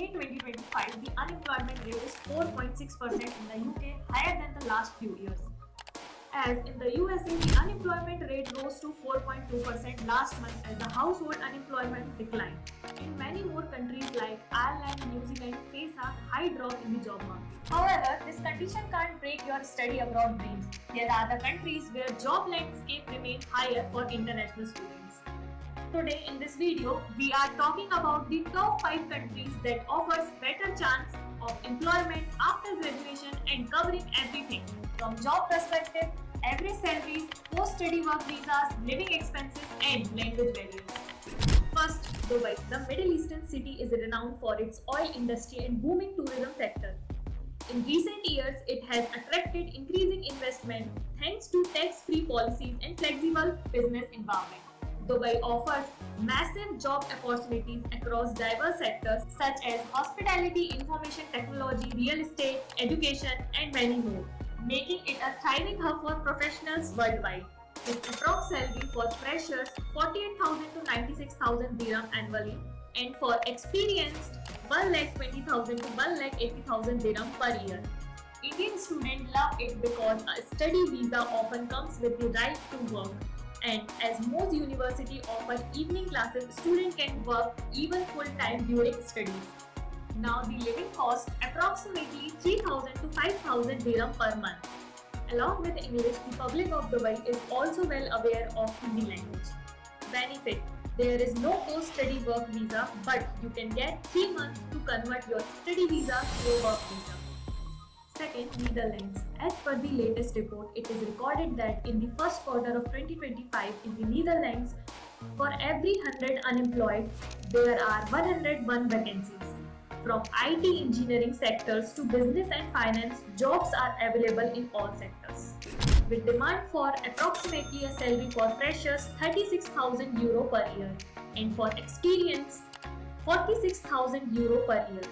May 2025, the unemployment rate is 4.6% in the UK, higher than the last few years. As in the USA, the unemployment rate rose to 4.2% last month as the household unemployment declined. In many more countries like Ireland, New Zealand face a high drop in the job market. However, this condition can't break your study abroad dreams. There are the countries where job landscape remains higher for international students. Today in this video, we are talking about the top 5 countries that offers better chance of employment after graduation and covering everything from job perspective, average salaries, post-study work visas, living expenses and language barriers. First, Dubai. The Middle Eastern city is renowned for its oil industry and booming tourism sector. In recent years, it has attracted increasing investment thanks to tax-free policies and flexible business environment. Dubai offers massive job opportunities across diverse sectors such as hospitality, information technology, real estate, education, and many more, making it a thriving hub for professionals worldwide. With approx salary for freshers 48,000 to 96,000 dirham annually, and for experienced 1,20,000 to 1,80,000 dirham per year. Indian students love it because a study visa often comes with the right to work. And as most universities offer evening classes, students can work even full-time during studies. Now the living cost approximately 3,000 to 5,000 dirham per month. Along with English, the public of Dubai is also well aware of Hindi language. Benefit: there is no post-study work visa, but you can get 3 months to convert your study visa to a work visa. Second, Netherlands. As per the latest report, it is recorded that in the first quarter of 2025 in the Netherlands, for every 100 unemployed, there are 101 vacancies. From IT engineering sectors to business and finance, jobs are available in all sectors. With demand for approximately a salary for freshers 36,000 euro per year and for experience 46,000 euro per year.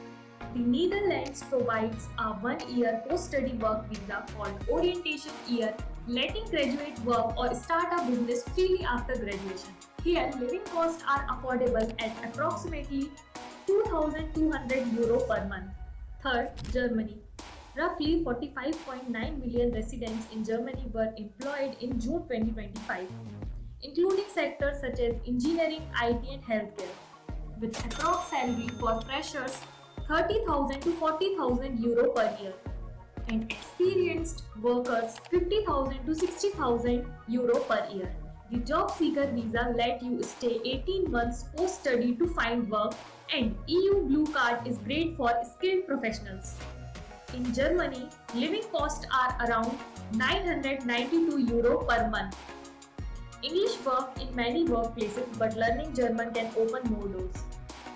The Netherlands provides a 1-year post-study work visa called orientation year, letting graduates work or start a business freely after graduation. Here, living costs are affordable at approximately 2,200 euro per month. Third, Germany. Roughly 45.9 million residents in Germany were employed in June 2025, including sectors such as engineering, IT and healthcare. With approx salary for freshers 30,000 to 40,000 euro per year and experienced workers 50,000 to 60,000 euro per year. The job seeker visa let you stay 18 months post-study to find work, and EU Blue Card is great for skilled professionals. In Germany, living costs are around 992 euro per month. English work in many workplaces, but learning German can open more doors.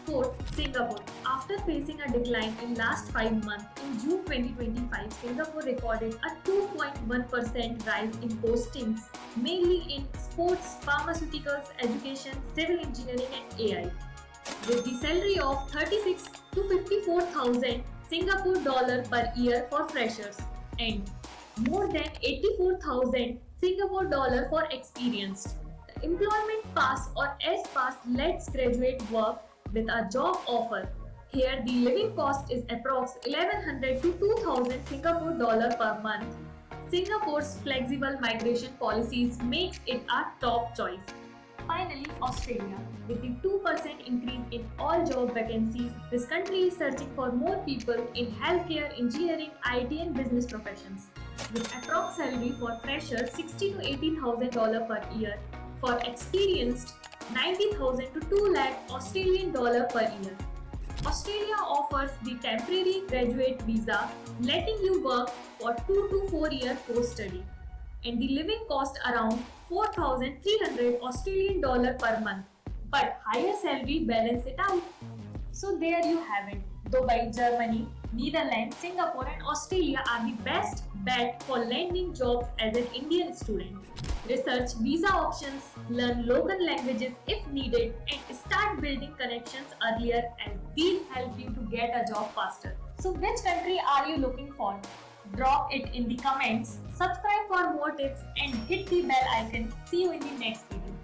Fourth, Singapore. After facing a decline in last 5 months, in June 2025, Singapore recorded a 2.1% rise in postings, mainly in sports, pharmaceuticals, education, civil engineering and AI. With the salary of 36 to 54,000 Singapore dollar per year for freshers and more than 84,000 Singapore dollar for experienced. The employment pass or S-Pass lets graduate work with a job offer. Here the living cost is approx 1100 to 2000 Singapore dollar per month. Singapore's flexible migration policies makes it a top choice. Finally, Australia. With the 2% increase in all job vacancies, this country is searching for more people in healthcare, engineering, IT and business professions. With approx salary for freshers 60 to 80,000 dollar per year, for experienced 90,000 to 2 lakh Australian dollar per year. Australia offers the temporary graduate visa, letting you work for 2 to 4 year post-study, and the living cost around 4,300 Australian dollar per month, but higher salary balance it out. So there you have it. Dubai, Germany, Netherlands, Singapore and Australia are the best bet for landing jobs as an Indian student. Research visa options, learn local languages if needed, and start building connections earlier as these help you to get a job faster. So which country are you looking for? Drop it in the comments, subscribe for more tips and hit the bell icon. See you in the next video.